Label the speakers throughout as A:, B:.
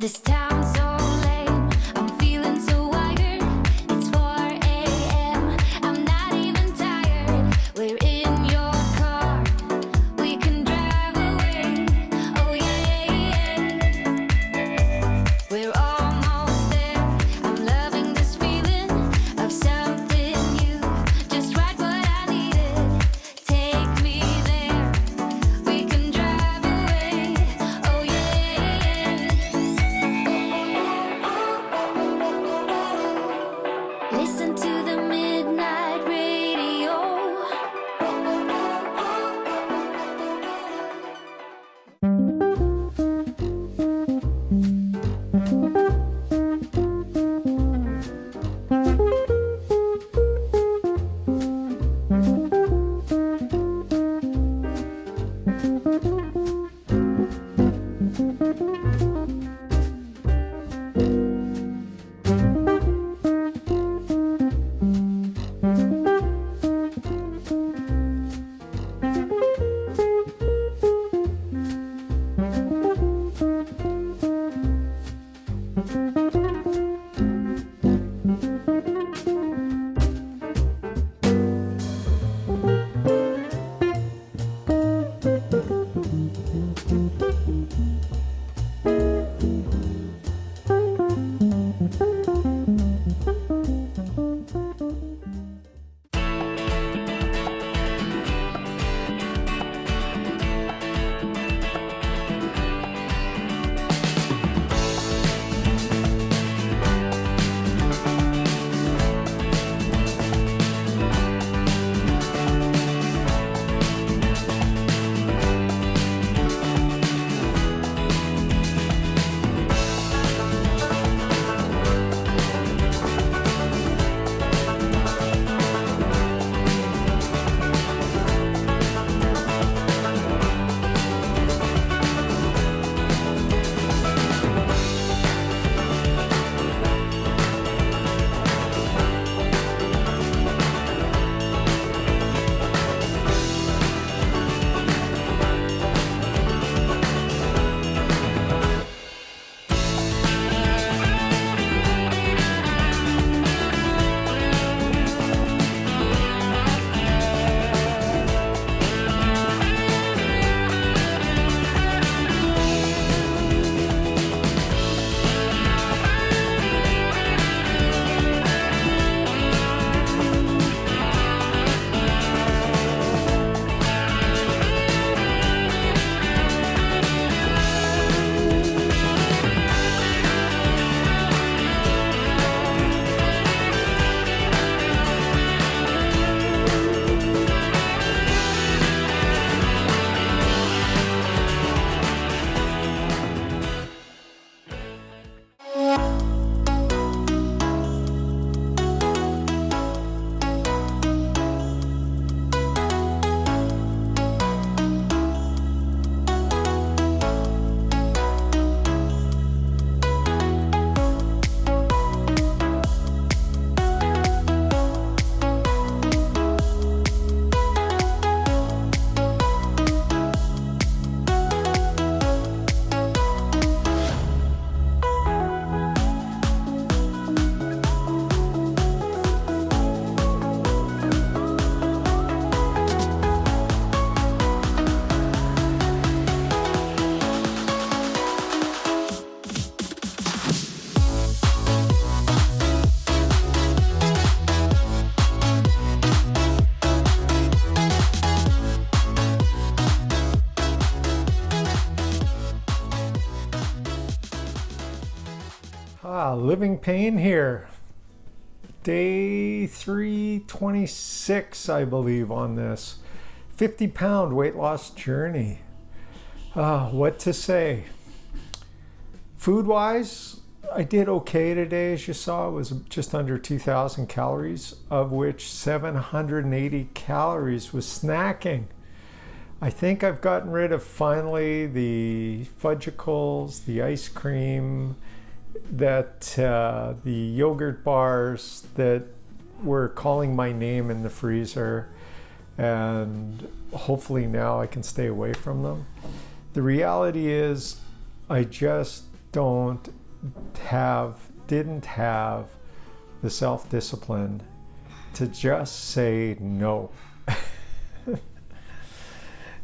A: This town's so lame, I'm feeling so wired. It's 4 a.m., I'm not even tired. We're in your car, we can drive away. Oh yeah, we're almost there. I'm loving this feeling of something new. Just right what I needed. Take me there, we can drive away. Oh yeah. Listen to the midnight radio.
B: Living pain here. Day 326, I believe, on this 50-pound weight loss journey. What to say? Food-wise, I did okay today. As you saw, it was just under 2,000 calories, of which 780 calories was snacking. I think I've gotten rid of finally the fudgicles, the ice cream, the yogurt bars that were calling my name in the freezer, and hopefully now I can stay away from them. The reality is I just didn't have the self-discipline to just say no.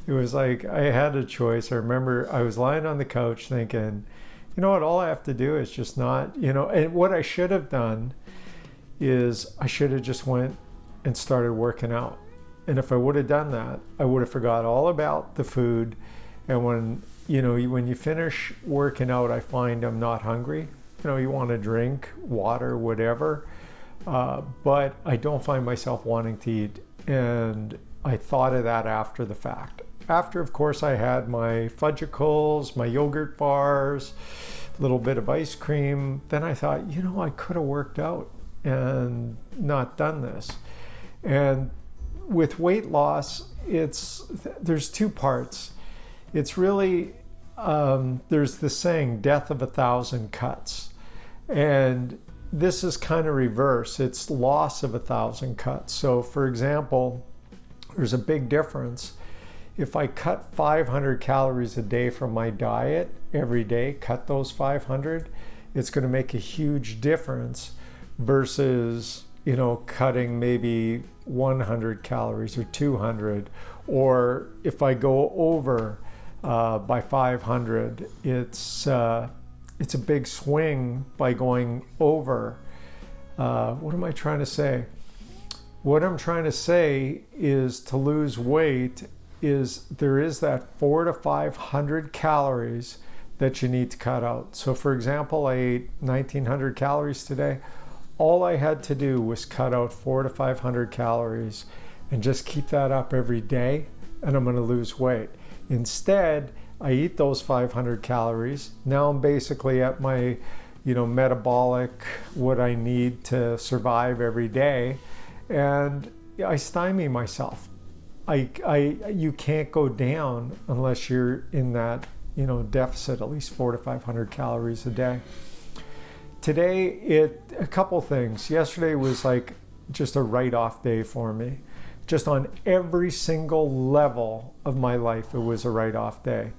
B: It was like I had a choice. I remember I was lying on the couch thinking, you know what, all I have to do is just not, and what I should have done is I should have just went and started working out. And if I would have done that, I would have forgot all about the food. And when you finish working out, I find I'm not hungry. You want to drink water, whatever, but I don't find myself wanting to eat. And I thought of that after the fact. After, of course, I had my fudgicles, my yogurt bars, a little bit of ice cream. Then I thought, I could have worked out and not done this. And with weight loss, there's two parts. It's really, there's the saying, death of 1,000 cuts. And this is kind of reverse. It's loss of 1,000 cuts. So for example, there's a big difference. If I cut 500 calories a day from my diet every day, cut those 500, it's going to make a huge difference versus, cutting maybe 100 calories or 200. Or if I go over by 500, it's a big swing by going over. What am I trying to say? What I'm trying to say is to lose weight there is that 400 to 500 calories that you need to cut out. So for example, I ate 1,900 calories today. All I had to do was cut out 400 to 500 calories and just keep that up every day, and I'm going to lose weight. Instead, I eat those 500 calories. Now I'm basically at my, metabolic, what I need to survive every day, and I stymie myself. You can't go down unless you're in that, deficit, at least 400 to 500 calories a day. Today, a couple things. Yesterday was like just a write-off day for me. Just on every single level of my life, it was a write-off day.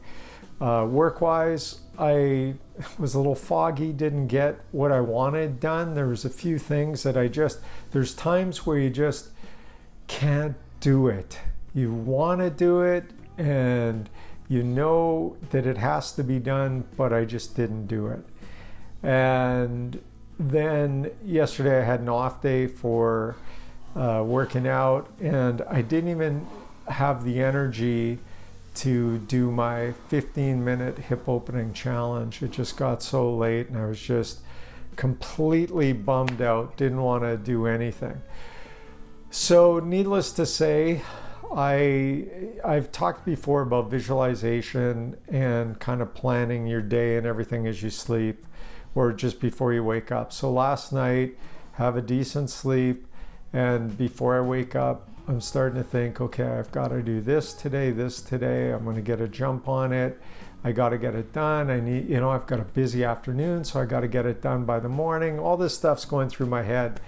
B: Work-wise, I was a little foggy, didn't get what I wanted done. There was a few things that there's times where you just can't do it. You want to do it and you know that it has to be done, but I just didn't do it. And then yesterday I had an off day for working out, and I didn't even have the energy to do my 15-minute hip opening challenge. It just got so late and I was just completely bummed out, didn't want to do anything. So needless to say, I've talked before about visualization and kind of planning your day and everything as you sleep or just before you wake up. So last night, have a decent sleep, and before I wake up, I'm starting to think, okay, I've got to do this today. I'm going to get a jump on it. I got to get it done. I've got a busy afternoon, so I got to get it done by the morning. All this stuff's going through my head.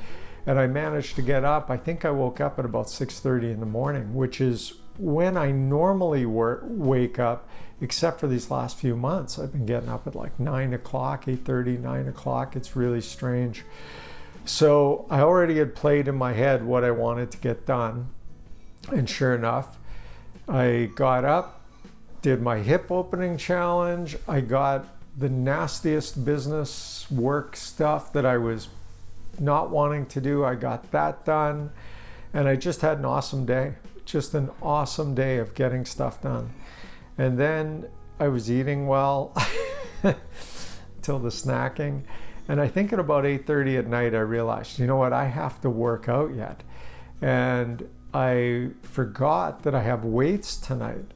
B: And I managed to get up. I think I woke up at about 6:30 in the morning, which is when I normally wake up, except for these last few months. I've been getting up at like 9 o'clock, 8:30, 9 o'clock. It's really strange. So I already had played in my head what I wanted to get done. And sure enough, I got up, did my hip opening challenge. I got the nastiest business work stuff that I was not wanting to do. I got that done, and I just had an awesome day. Just an awesome day of getting stuff done. And then I was eating well till the snacking. And I think at about 8:30 at night, I realized, you know what, I have to work out yet. And I forgot that I have weights tonight.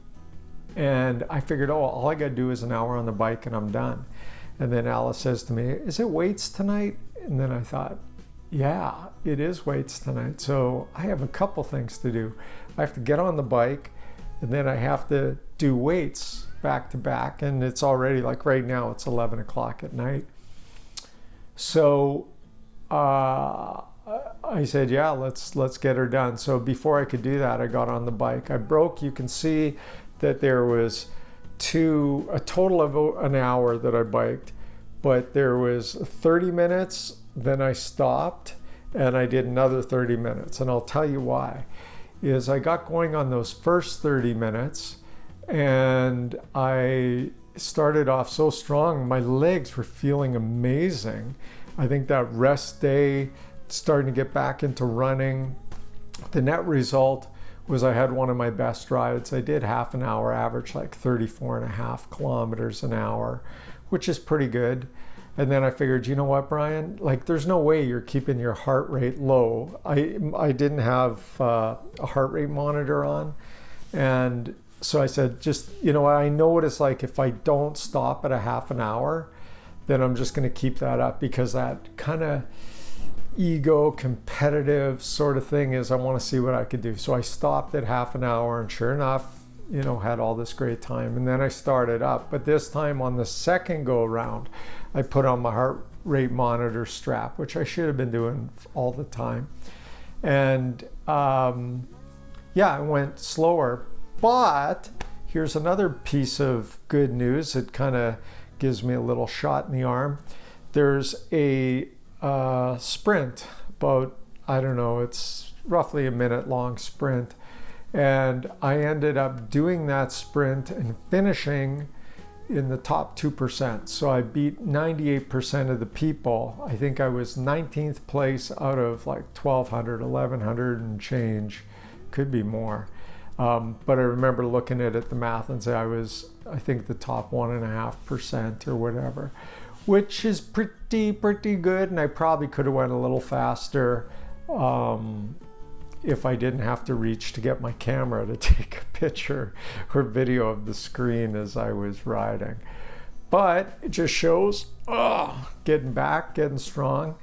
B: And I figured, all I got to do is an hour on the bike and I'm done. And then Alice says to me, is it weights tonight? And then I thought, yeah, it is weights tonight. So I have a couple things to do. I have to get on the bike, and then I have to do weights back to back. And it's already, like right now, it's 11 o'clock at night. So I said, yeah, let's get her done. So before I could do that, I got on the bike. You can see that there was a total of an hour that I biked. but there was 30 minutes, then I stopped and I did another 30 minutes. And I'll tell you why. Is I got going on those first 30 minutes and I started off so strong. My legs were feeling amazing. I think that rest day, starting to get back into running. The net result was I had one of my best rides. I did half an hour average, like 34.5 kilometers an hour, which is pretty good. And then I figured, you know what, Brian, like there's no way you're keeping your heart rate low. I didn't have a heart rate monitor on. And so I said, just, you know what, I know what it's like if I don't stop at a half an hour, then I'm just going to keep that up, because that kind of ego competitive sort of thing is I want to see what I could do. So I stopped at half an hour and sure enough, you know, had all this great time. And then I started up. But this time on the second go around, I put on my heart rate monitor strap, which I should have been doing all the time. And I went slower. But here's another piece of good news. It kind of gives me a little shot in the arm. There's a sprint, about, I don't know, it's roughly a minute long sprint. And I ended up doing that sprint and finishing in the top 2%. So I beat 98% of the people. I think I was 19th place out of like 1,200 and change, could be more. But I remember looking at it, the math, and say I think the top 1.5% or whatever, which is pretty good. And I probably could have went a little faster if I didn't have to reach to get my camera to take a picture or video of the screen as I was riding. But it just shows getting back, getting strong.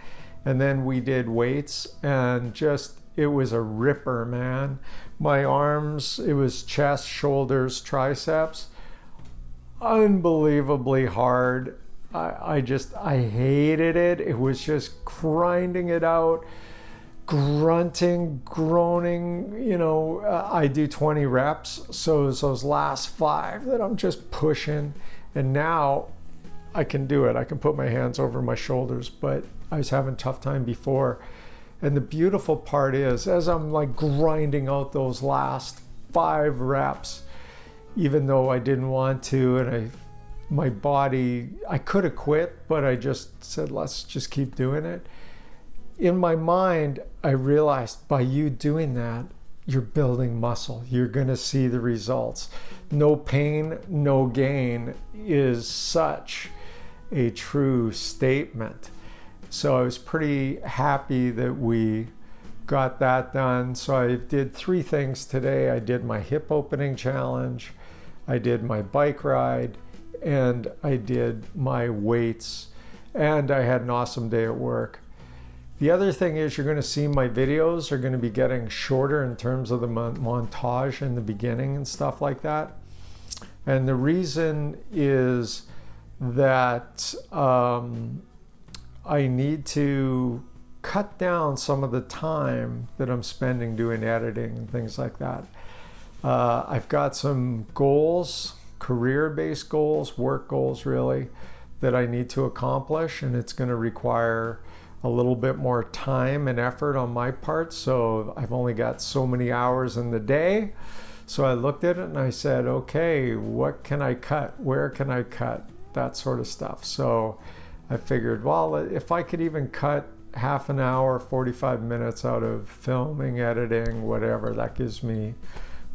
B: And then we did weights, and just, it was a ripper, man. My arms, it was chest, shoulders, triceps, unbelievably hard. I hated it. It was just grinding it out, grunting, groaning. You know, I do 20 reps, so it's those last 5 that I'm just pushing. And now I can do it. I can put my hands over my shoulders, but I was having a tough time before. And the beautiful part is, as I'm like grinding out those last 5 reps, even though I didn't want to, and my body, I could have quit, but I just said, let's just keep doing it. In my mind, I realized by you doing that, you're building muscle. You're going to see the results. No pain, no gain is such a true statement. So I was pretty happy that we got that done. So I did 3 things today. I did my hip opening challenge, I did my bike ride, and I did my weights, and I had an awesome day at work. The other thing is, you're going to see my videos are going to be getting shorter in terms of the montage in the beginning and stuff like that. And the reason is that I need to cut down some of the time that I'm spending doing editing and things like that. I've got some goals, career-based goals, work goals really, that I need to accomplish, and it's going to require a little bit more time and effort on my part. So I've only got so many hours in the day. So I looked at it and I said, okay, what can I cut? Where can I cut? That sort of stuff. So I figured, well, if I could even cut half an hour, 45 minutes out of filming, editing, whatever, that gives me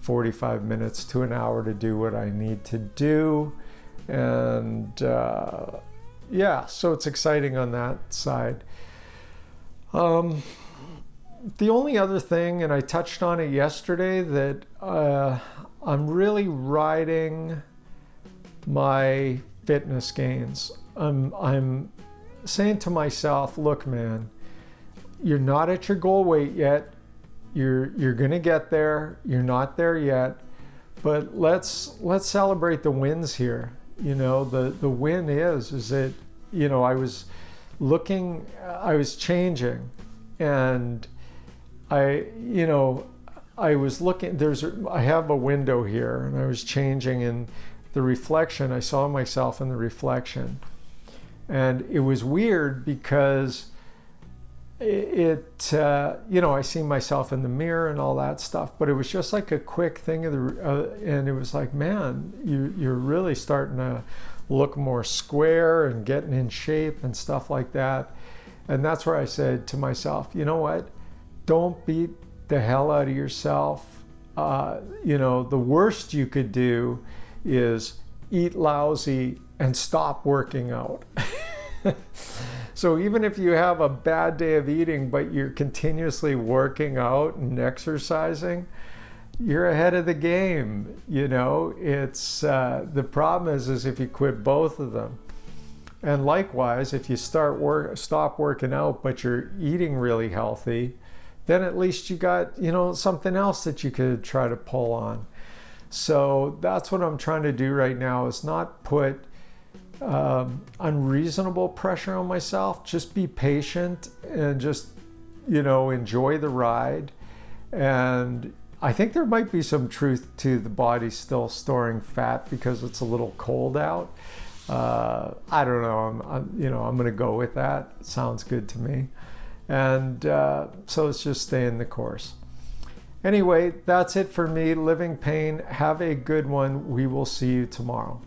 B: 45 minutes to an hour to do what I need to do. And so it's exciting on that side. The only other thing, and I touched on it yesterday, that I'm really riding my fitness gains. I'm saying to myself, look, man, you're not at your goal weight yet. You're gonna get there. You're not there yet, but let's celebrate the wins here. You know, the win is that, you know, I was changing, and I was looking, I have a window here, and I was changing, and the reflection, I saw myself in the reflection, And it was weird because I see myself in the mirror and all that stuff, but it was just like a quick thing and it was like, man, you're really starting to look more square and getting in shape and stuff like that. And that's where I said to myself, you know what? Don't beat the hell out of yourself. The worst you could do is eat lousy and stop working out. So even if you have a bad day of eating, but you're continuously working out and exercising, you're ahead of the game. It's the problem is if you quit both of them. And likewise, if you stop working out, but you're eating really healthy, then at least you got, something else that you could try to pull on. So that's what I'm trying to do right now, is not put unreasonable pressure on myself. Just be patient and just, enjoy the ride. And I think there might be some truth to the body still storing fat because it's a little cold out. I don't know. I'm going to go with that. Sounds good to me. And so it's just staying the course. Anyway, that's it for me. Living Pain. Have a good one. We will see you tomorrow.